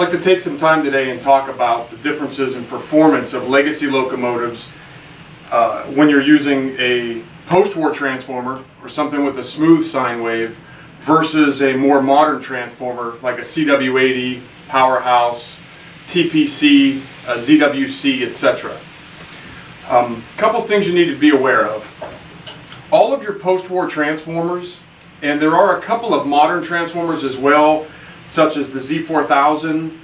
I'd like to take some time today and talk about the differences in performance of legacy locomotives when you're using a post-war transformer or something with a smooth sine wave versus a more modern transformer like a CW80, Powerhouse, TPC, ZWC, etc. Couple things you need to be aware of. All of your post-war transformers, and there are a couple of modern transformers as well, such as the Z4000,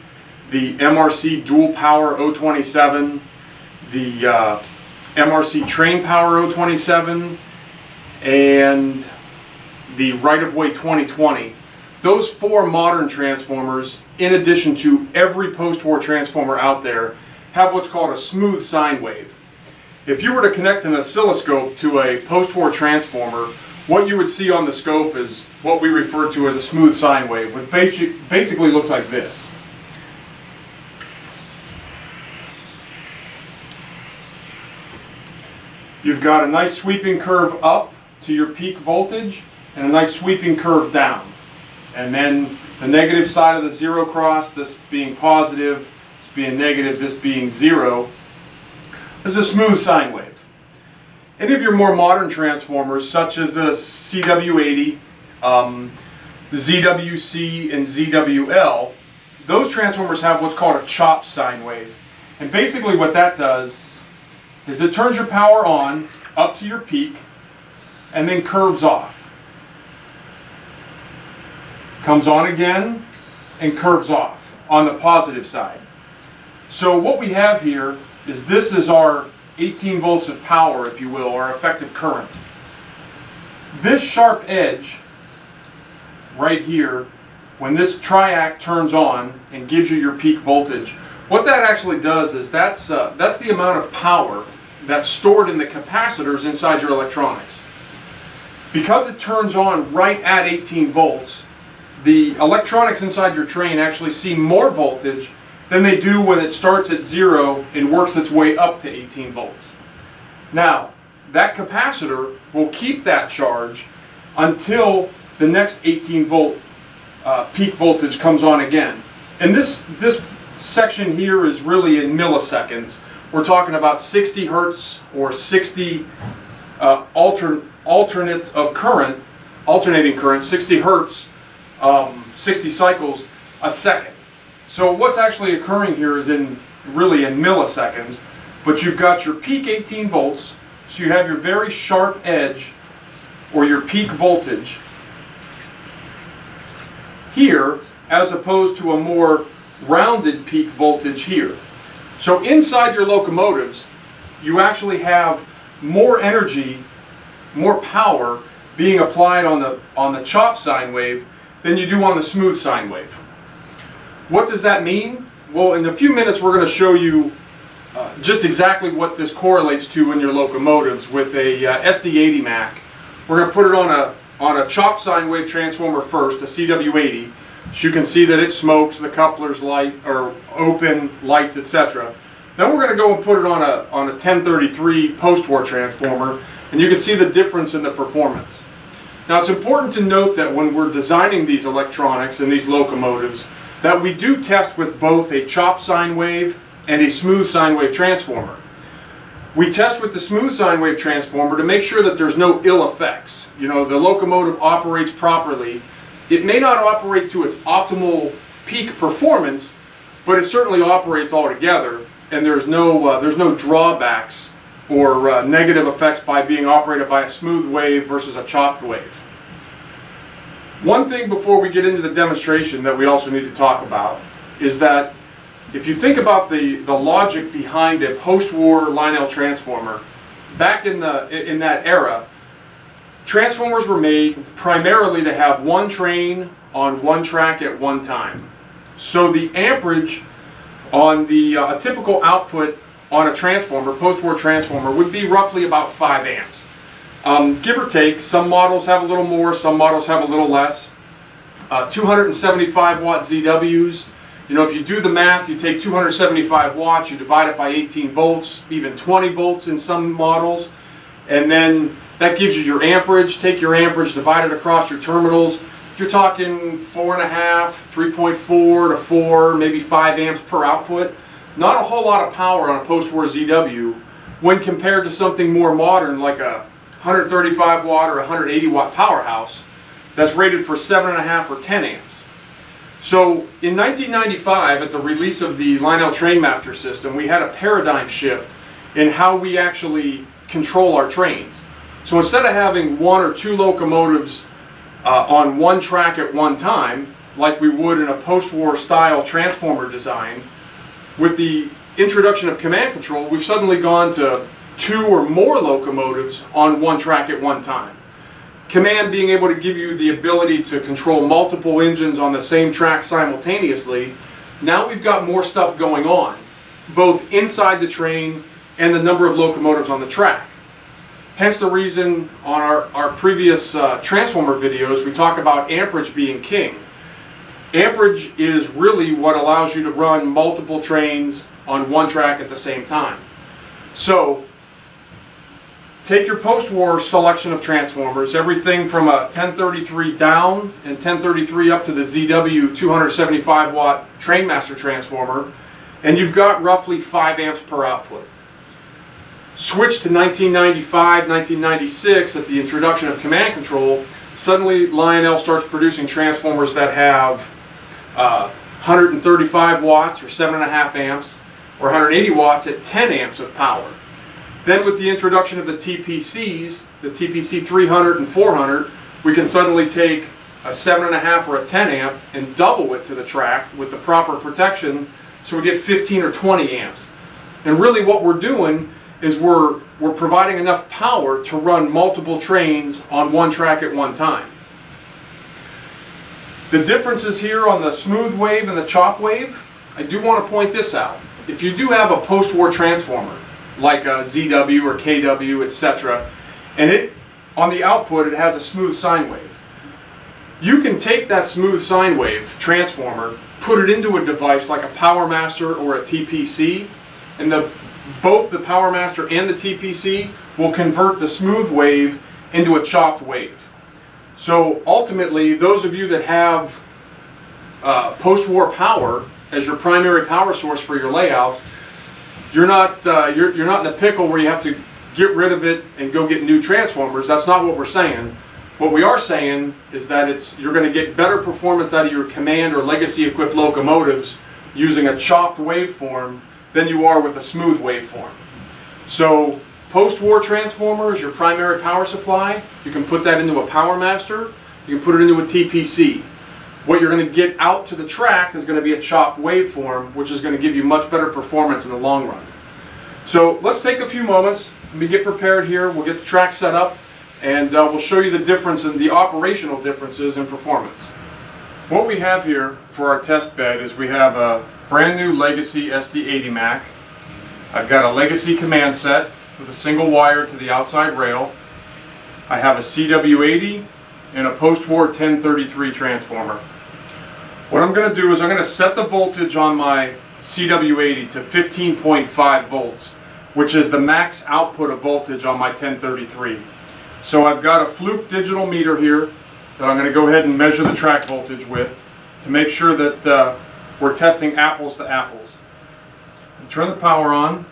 the MRC Dual Power 027, the MRC Train Power 027, and the Right-of-Way 2020. Those four modern transformers, in addition to every post-war transformer out there, have what's called a smooth sine wave. If you were to connect an oscilloscope to a post-war transformer, what you would see on the scope is what we refer to as a smooth sine wave, which basically looks like this. You've got a nice sweeping curve up to your peak voltage and a nice sweeping curve down. And then the negative side of the zero cross, this being positive, this being negative, this being zero. This is a smooth sine wave. Any of your more modern transformers, such as the CW80, the ZWC, and ZWL, those transformers have what's called a chop sine wave. And basically what that does is it turns your power on up to your peak and then curves off. Comes on again and curves off on the positive side. So what we have here is this is our 18 volts of power, if you will, or effective current. This sharp edge right here, when this triac turns on and gives you your peak voltage, what that actually does is that's the amount of power that's stored in the capacitors inside your electronics. Because it turns on right at 18 volts, the electronics inside your train actually see more voltage than they do when it starts at 0 and works its way up to 18 volts. Now, that capacitor will keep that charge until the next 18 volt peak voltage comes on again. And this section here is really in milliseconds. We're talking about 60 hertz or 60 alternates of current, alternating current, 60 hertz, 60 cycles a second. So what's actually occurring here is really in milliseconds, but you've got your peak 18 volts, so you have your very sharp edge or your peak voltage here as opposed to a more rounded peak voltage here. So inside your locomotives, you actually have more energy, more power being applied on the chop sine wave than you do on the smooth sine wave. What does that mean? Well, in a few minutes we're going to show you just exactly what this correlates to in your locomotives with a SD80 Mac. We're going to put it on a chop sine wave transformer first, a CW80. So you can see that it smokes, the couplers light or open, lights, etc. Then we're going to go and put it on a 1033 post-war transformer, and you can see the difference in the performance. Now it's important to note that when we're designing these electronics and these locomotives, that we do test with both a chop sine wave and a smooth sine wave transformer. We test with the smooth sine wave transformer to make sure that there's no ill effects. You know, the locomotive operates properly. It may not operate to its optimal peak performance, but it certainly operates altogether, and there's no drawbacks or negative effects by being operated by a smooth wave versus a chopped wave. One thing before we get into the demonstration that we also need to talk about is that if you think about the logic behind a post-war Lionel transformer, back in that era, transformers were made primarily to have one train on one track at one time. So the amperage on a typical output on a transformer, post-war transformer, would be roughly about 5 amps. Give or take, some models have a little more, some models have a little less. 275 watt ZWs, you know, if you do the math, you take 275 watts, you divide it by 18 volts, even 20 volts in some models, and then that gives you your amperage. Take your amperage, divide it across your terminals, you're talking 4.5, 3.4 to 4, maybe 5 amps per output. Not a whole lot of power on a post-war ZW when compared to something more modern like a 135 watt or 180 watt powerhouse that's rated for 7.5 or 10 amps. So in 1995, at the release of the Lionel Trainmaster system, we had a paradigm shift in how we actually control our trains. So instead of having 1 or 2 locomotives on one track at one time, like we would in a post-war style transformer design, with the introduction of command control, we've suddenly gone to 2 or more locomotives on one track at one time. Command being able to give you the ability to control multiple engines on the same track simultaneously. Now we've got more stuff going on, both inside the train and the number of locomotives on the track. Hence the reason on our previous transformer videos we talk about amperage being king. Amperage is really what allows you to run multiple trains on one track at the same time. So take your post-war selection of transformers, everything from a 1033 down and 1033 up to the ZW 275 watt Trainmaster transformer, and you've got roughly 5 amps per output. Switch to 1995, 1996 at the introduction of command control. Suddenly Lionel starts producing transformers that have 135 watts or 7.5 amps, or 180 watts at 10 amps of power. Then with the introduction of the TPCs, the TPC 300 and 400, we can suddenly take a 7.5 or a 10 amp and double it to the track with the proper protection, so we get 15 or 20 amps. And really what we're doing is we're providing enough power to run multiple trains on one track at one time. The differences here on the smooth wave and the chop wave, I do want to point this out. If you do have a post-war transformer, like a ZW or KW, etc., and on the output it has a smooth sine wave, you can take that smooth sine wave transformer, put it into a device like a PowerMaster or a TPC, and both the PowerMaster and the TPC will convert the smooth wave into a chopped wave. So ultimately, those of you that have post-war power as your primary power source for your layouts, you're not in a pickle where you have to get rid of it and go get new transformers. That's not what we're saying. What we are saying is that you're going to get better performance out of your command or legacy equipped locomotives using a chopped waveform than you are with a smooth waveform. So post-war transformer is your primary power supply. You can put that into a PowerMaster. You can put it into a TPC. What you're going to get out to the track is going to be a chopped waveform, which is going to give you much better performance in the long run. So let's take a few moments. Let me get prepared here. We'll get the track set up, and we'll show you the difference in the operational differences in performance. What we have here for our test bed is we have a brand new Legacy SD80 Mac. I've got a Legacy command set with a single wire to the outside rail. I have a CW80 and a post-war 1033 transformer. What I'm going to do is I'm going to set the voltage on my CW80 to 15.5 volts, which is the max output of voltage on my 1033. So I've got a Fluke digital meter here that I'm going to go ahead and measure the track voltage with to make sure that we're testing apples to apples. Turn the power on.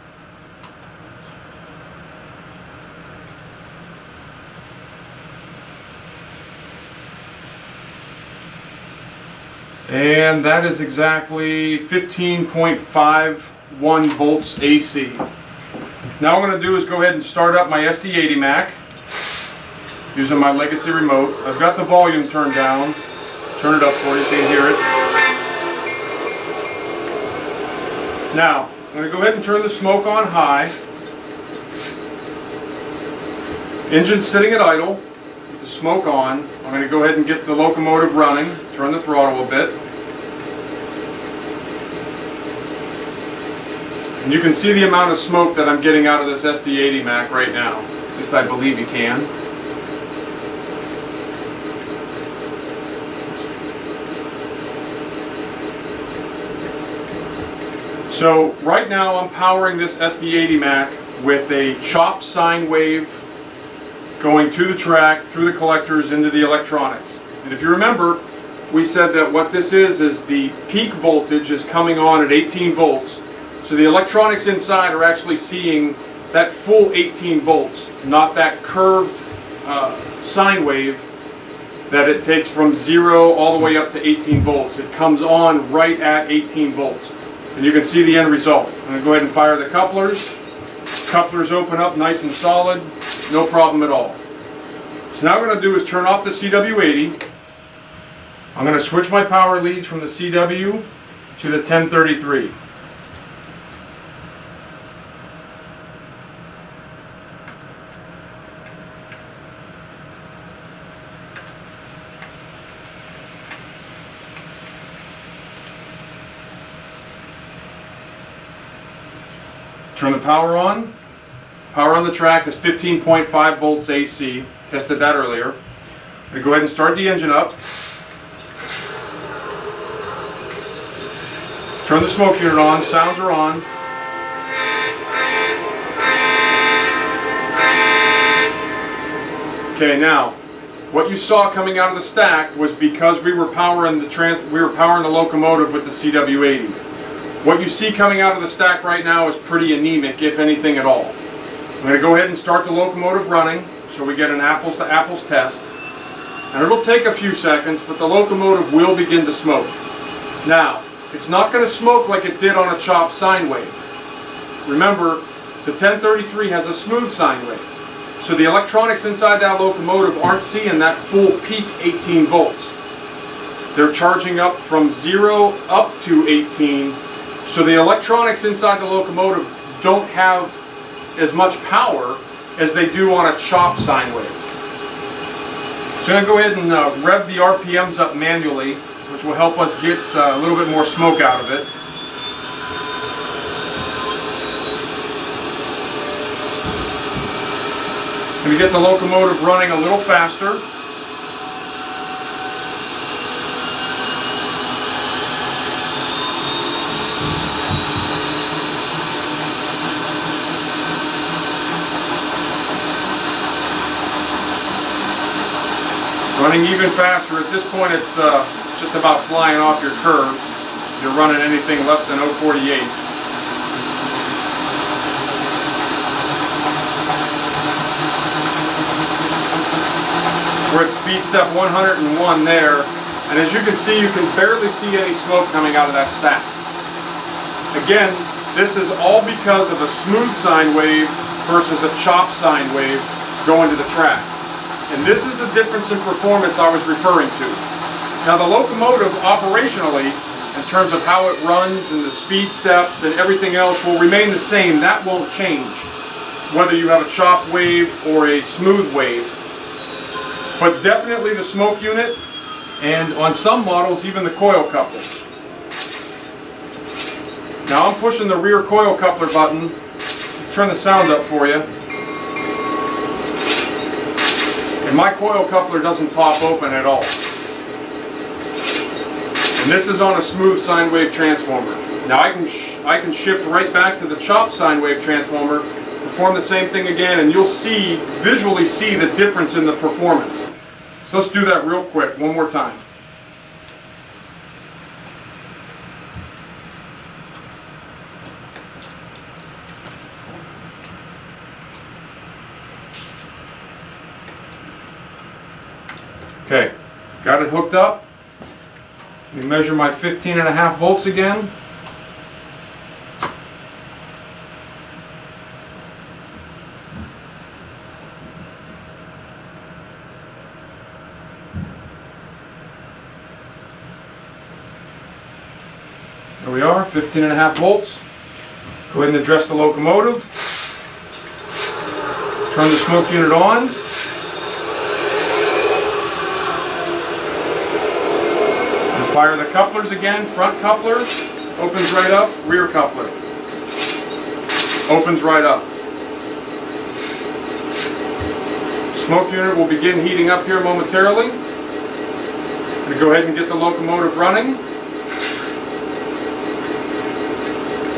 And that is exactly 15.51 volts AC. Now what I'm going to do is go ahead and start up my SD80 Mac using my Legacy remote. I've got the volume turned down. Turn it up for you so you can hear it. Now, I'm going to go ahead and turn the smoke on high. Engine sitting at idle with the smoke on. I'm going to go ahead and get the locomotive running. Turn the throttle a bit. And you can see the amount of smoke that I'm getting out of this SD80 Mac right now. At least I believe you can. So right now I'm powering this SD80 Mac with a chopped sine wave going to the track, through the collectors, into the electronics. And if you remember, we said that what this is the peak voltage is coming on at 18 volts. So the electronics inside are actually seeing that full 18 volts, not that curved sine wave that it takes from 0 all the way up to 18 volts. It comes on right at 18 volts. And you can see the end result. I'm going to go ahead and fire the couplers. Couplers open up nice and solid, no problem at all. So now what I'm going to do is turn off the CW80. I'm going to switch my power leads from the CW to the 1033. Turn the power on. Power on the track is 15.5 volts AC. Tested that earlier. I'm going to go ahead and start the engine up. Turn the smoke unit on. Sounds are on. Okay, now what you saw coming out of the stack was because we were powering the locomotive with the CW80. What you see coming out of the stack right now is pretty anemic, if anything at all. I'm going to go ahead and start the locomotive running so we get an apples to apples test. And it'll take a few seconds, but the locomotive will begin to smoke. Now, it's not going to smoke like it did on a chopped sine wave. Remember, the 1033 has a smooth sine wave. So the electronics inside that locomotive aren't seeing that full peak 18 volts. They're charging up from 0 up to 18. So the electronics inside the locomotive don't have as much power as they do on a chopped sine wave. So I'm going to go ahead and rev the RPMs up manually, which will help us get a little bit more smoke out of it. Going to get the locomotive running a little faster. Running even faster. At this point it's just about flying off your curves. You're running anything less than 0.48. We're at speed step 101 there, and as you can see, you can barely see any smoke coming out of that stack. Again, this is all because of a smooth sine wave versus a chopped sine wave going to the track. And this is the difference in performance I was referring to. Now the locomotive operationally, in terms of how it runs and the speed steps and everything else, will remain the same. That won't change, whether you have a chopped wave or a smooth wave. But definitely the smoke unit, and on some models even the coil couplers. Now I'm pushing the rear coil coupler button. Turn the sound up for you. And my coil coupler doesn't pop open at all. And this is on a smooth sine wave transformer. Now I can shift right back to the chopped sine wave transformer, perform the same thing again, and you'll visually see the difference in the performance. So let's do that real quick, one more time. Okay, got it hooked up. Let me measure my 15.5 volts again. There we are, 15.5 volts. Go ahead and address the locomotive. Turn the smoke unit on. Fire the couplers again. Front coupler opens right up, rear coupler opens right up. Smoke unit will begin heating up here momentarily. I'm going to go ahead and get the locomotive running.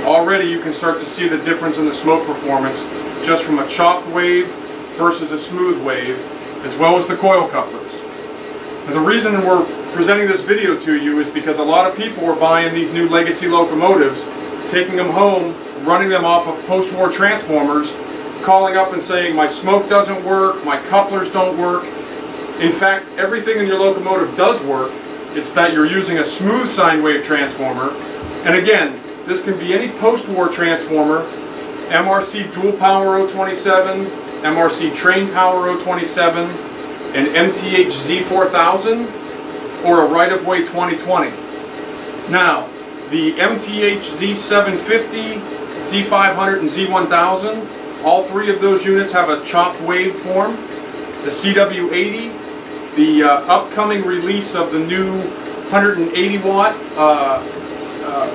Already you can start to see the difference in the smoke performance just from a chopped wave versus a smooth wave, as well as the coil couplers. And the reason we're presenting this video to you is because a lot of people are buying these new legacy locomotives, taking them home, running them off of post-war transformers, calling up and saying my smoke doesn't work, my couplers don't work. In fact, everything in your locomotive does work. It's that you're using a smooth sine wave transformer. And again, this can be any post-war transformer, MRC dual power 027, MRC train power 027, an MTH Z4000, or a right-of-way 2020. Now, the MTH Z750, Z500, and Z1000, all three of those units have a chopped waveform. The CW80, the upcoming release of the new 180 watt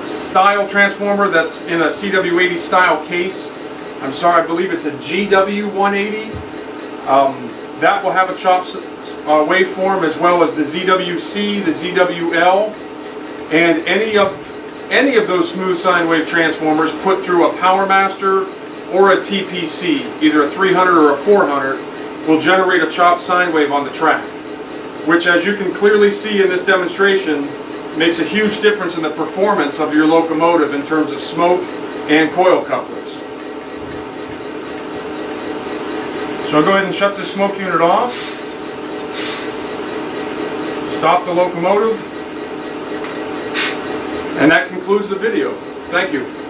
style transformer that's in a CW80 style case. I'm sorry, I believe it's a GW180. That will have a chopped waveform, as well as the ZWC, the ZWL, and any of those smooth sine wave transformers put through a PowerMaster or a TPC, either a 300 or a 400, will generate a chopped sine wave on the track, which, as you can clearly see in this demonstration, makes a huge difference in the performance of your locomotive in terms of smoke and coil couplers. So I'll go ahead and shut this smoke unit off, stop the locomotive, and that concludes the video. Thank you.